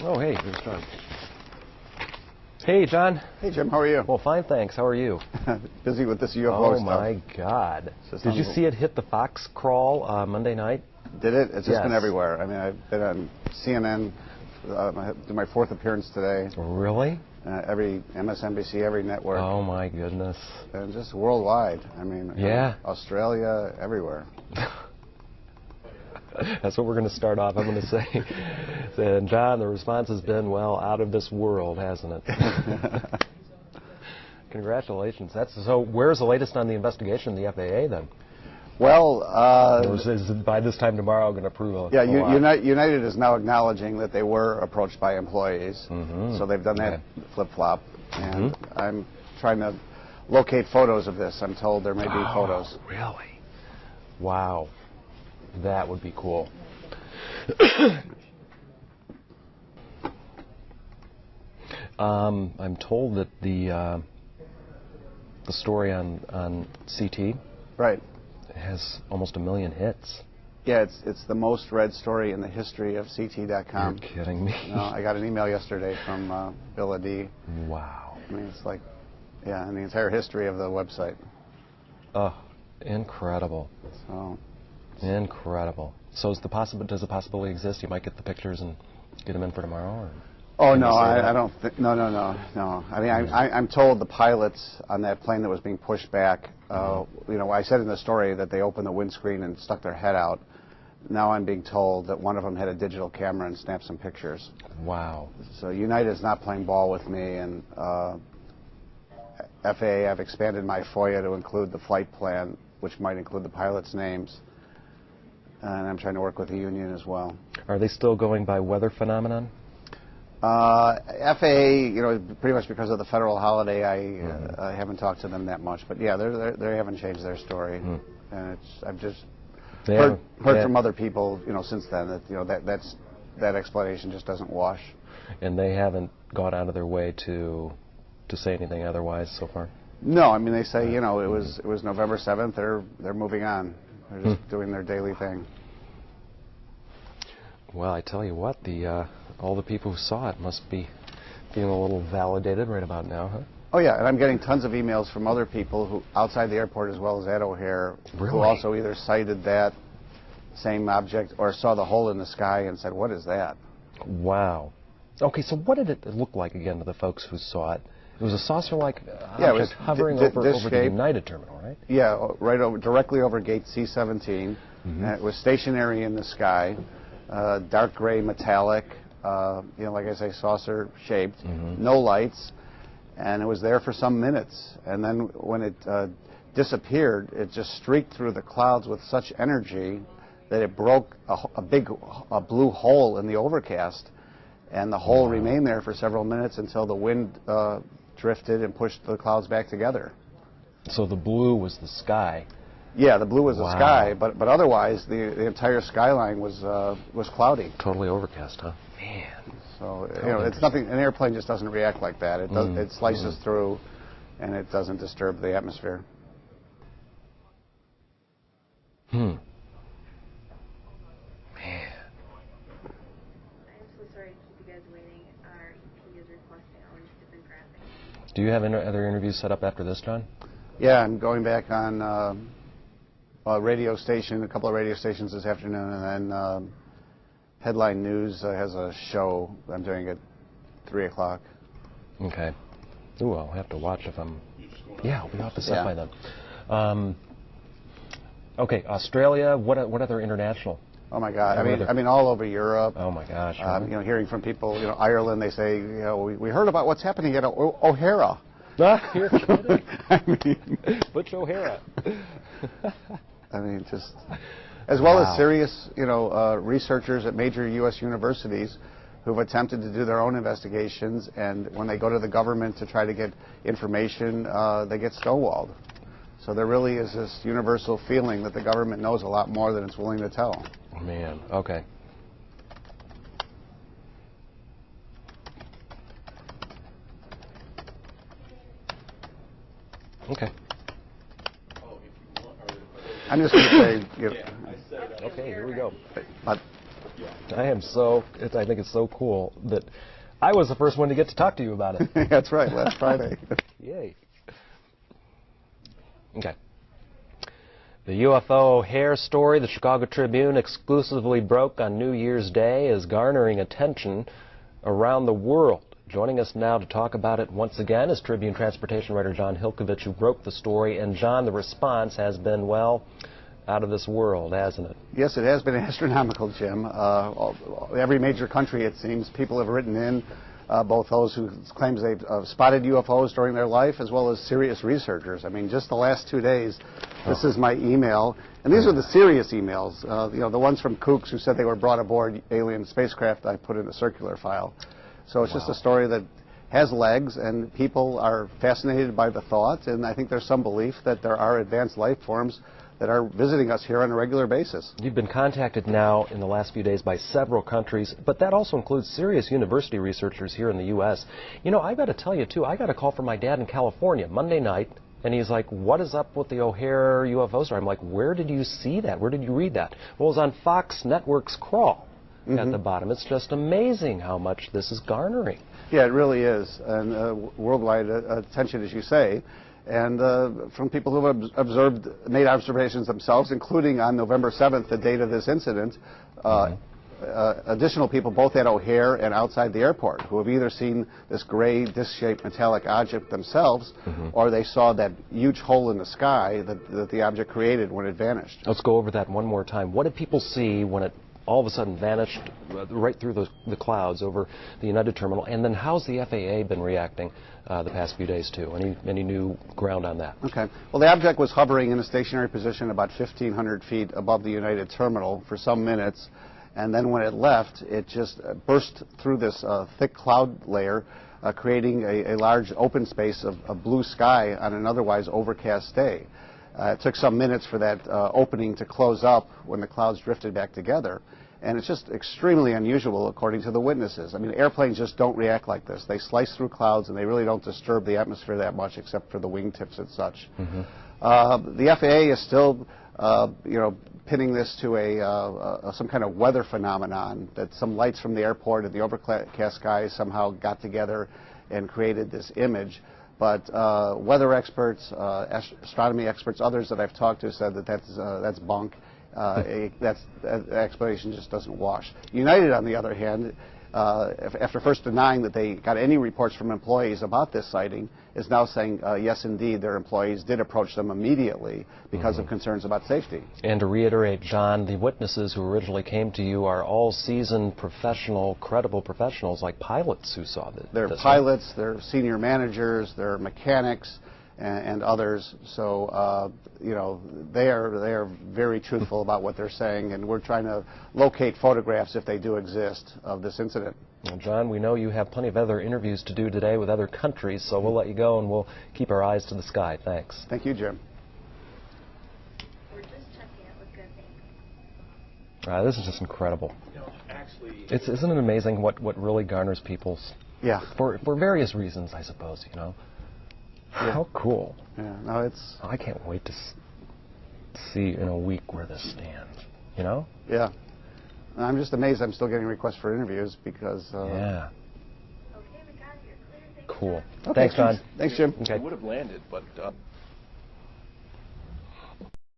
Oh, hey, here's John. Hey, John. Hey, Jim, how are you? Well, fine, thanks. How are you? Busy with this UFO stuff. stuff. Oh, my God. Did you see it hit the Fox crawl Monday night? Did it? It's just Yes. been everywhere. I mean, I've been on CNN, my fourth appearance today. Really? Every MSNBC, every network. Oh, my goodness. And just worldwide. I mean, yeah. Australia, everywhere. That's what we're going to start off, I'm going to say. And John, the response has been, well, out of this world, hasn't it? Congratulations. So where's the latest on the investigation, the FAA, then? Well, or is by this time tomorrow going to prove yeah, United is now acknowledging that they were approached by employees. So they've done that flip-flop. And I'm trying to locate photos of this. I'm told there may be photos. Really? Wow. That would be cool. I'm told that the story on CT right has almost 1 million hits. Yeah, it's the most read story in the history of CT.com. You're kidding me. No, I got an email yesterday from Bill Adee. Wow. I mean, it's like, yeah, in the entire history of the website. Oh, incredible. So. Incredible. So does the possibility exist? You might get the pictures and get them in for tomorrow? Or oh, no, I don't think, no. I mean, I'm told the pilots on that plane that was being pushed back, you know, I said in the story that they opened the windscreen and stuck their head out. Now I'm being told that one of them had a digital camera and snapped some pictures. Wow. So United's not playing ball with me, and FAA, I've expanded my FOIA to include the flight plan, which might include the pilots' names. And I'm trying to work with the union as well. Are they still going by weather phenomenon? FAA, you know, pretty much because of the federal holiday, I haven't talked to them that much. But yeah, they haven't changed their story, and I've just heard from other people, you know, since then that that explanation just doesn't wash. And they haven't gone out of their way to say anything otherwise so far. No, I mean they say, you know, it was November 7th. They're moving on. They're just doing their daily thing. Well, I tell you what, all the people who saw it must be feeling a little validated right about now, huh? Oh yeah, and I'm getting tons of emails from other people who outside the airport as well as at O'Hare who also either cited that same object or saw the hole in the sky and said, "What is that?" Wow. Okay, so what did it look like again to the folks who saw it? It was a saucer-like object hovering over the United terminal, right? Yeah, directly over gate C-17. It was stationary in the sky, dark gray metallic, you know, like I say, saucer-shaped, no lights, and it was there for some minutes. And then when it disappeared, it just streaked through the clouds with such energy that it broke a big blue hole in the overcast, and the hole remained there for several minutes until the wind drifted and pushed the clouds back together. So the blue was the sky. Yeah, the blue was the sky, but otherwise the entire skyline was cloudy. Totally overcast, huh? Man. So you know, it's nothing. An airplane just doesn't react like that. It does. It slices through, and it doesn't disturb the atmosphere. Man. Do you have other interviews set up after this, John? Yeah, I'm going back on a radio station, a couple of radio stations this afternoon, and then Headline News has a show I'm doing at 3 o'clock. Okay. Ooh, I'll have to watch if I'm... Yeah, I'll be off the set by then. Okay, Australia, what other international? Oh my God! I mean, all over Europe. Oh my gosh! You know, hearing from people, you know, Ireland, they say, you know, we heard about what's happening at O'Hara. You're kidding. I mean, Butch O'Hara. I mean, just as well as serious, you know, researchers at major U.S. universities who've attempted to do their own investigations, and when they go to the government to try to get information, they get stonewalled. So there really is this universal feeling that the government knows a lot more than it's willing to tell. Oh, man. Okay. Okay. I'm just going to say... Okay, here we go. But, I think it's so cool that I was the first one to get to talk to you about it. That's right, last Friday. Yay. Okay. The UFO O'Hare story the Chicago Tribune exclusively broke on New Year's Day is garnering attention around the world. Joining us now to talk about it once again is Tribune transportation writer Jon Hilkevitch, who broke the story. And Jon, the response has been, well, out of this world, hasn't it? Yes, it has been astronomical, Jim. Every major country, it seems, people have written in, both those who claim they've spotted UFOs during their life, as well as serious researchers. I mean, just the last 2 days, this is my email, and these are the serious emails. You know, the ones from kooks who said they were brought aboard alien spacecraft, I put in a circular file. So it's just a story that has legs, and people are fascinated by the thought, and I think there's some belief that there are advanced life forms that are visiting us here on a regular basis. You've been contacted now in the last few days by several countries, but that also includes serious university researchers here in the U.S. You know, I've got to tell you, too, I got a call from my dad in California Monday night, and he's like, what is up with the O'Hare UFO story? I'm like, where did you see that? Where did you read that? Well, it was on Fox Network's Crawl at the bottom. It's just amazing how much this is garnering. Yeah, it really is, and worldwide attention, as you say. And from people who have made observations themselves, including on November 7th, the date of this incident, additional people both at O'Hare and outside the airport who have either seen this gray disc-shaped metallic object themselves, or they saw that huge hole in the sky that the object created when it vanished. Let's go over that one more time. What did people see when it all of a sudden vanished right through the clouds over the United terminal? And then how's the FAA been reacting the past few days, too? Any new ground on that? Okay. Well, the object was hovering in a stationary position about 1,500 feet above the United terminal for some minutes, and then when it left, it just burst through this thick cloud layer, creating a large open space of blue sky on an otherwise overcast day. It took some minutes for that opening to close up when the clouds drifted back together. And it's just extremely unusual, according to the witnesses. I mean, airplanes just don't react like this. They slice through clouds, and they really don't disturb the atmosphere that much, except for the wingtips and such. The FAA is still, pinning this to some kind of weather phenomenon, that some lights from the airport and the overcast skies somehow got together and created this image. But weather experts, astronomy experts, others that I've talked to said that that's bunk. That explanation just doesn't wash. United, on the other hand, after first denying that they got any reports from employees about this sighting, is now saying, yes, indeed, their employees did approach them immediately because of concerns about safety. And to reiterate, Jon, the witnesses who originally came to you are all seasoned, professional, credible professionals like pilots who saw this. They're pilots, they're senior managers, they're mechanics, and others. So, they are very truthful about what they're saying, and we're trying to locate photographs, if they do exist, of this incident. Well, Jon, we know you have plenty of other interviews to do today with other countries, so we'll let you go and we'll keep our eyes to the sky. Thanks. Thank you, Jim. We're just checking it with good things. This is just incredible. Isn't it amazing what really garners people's... Yeah. For various reasons, I suppose, Yeah. How cool. Yeah, no, it's... I can't wait to see in a week where this stands, Yeah. I'm just amazed I'm still getting requests for interviews because... Yeah. Okay, we got it. You're clear. Cool. Okay, Thanks, Jon. Thanks, Jim. Okay. It would have landed, but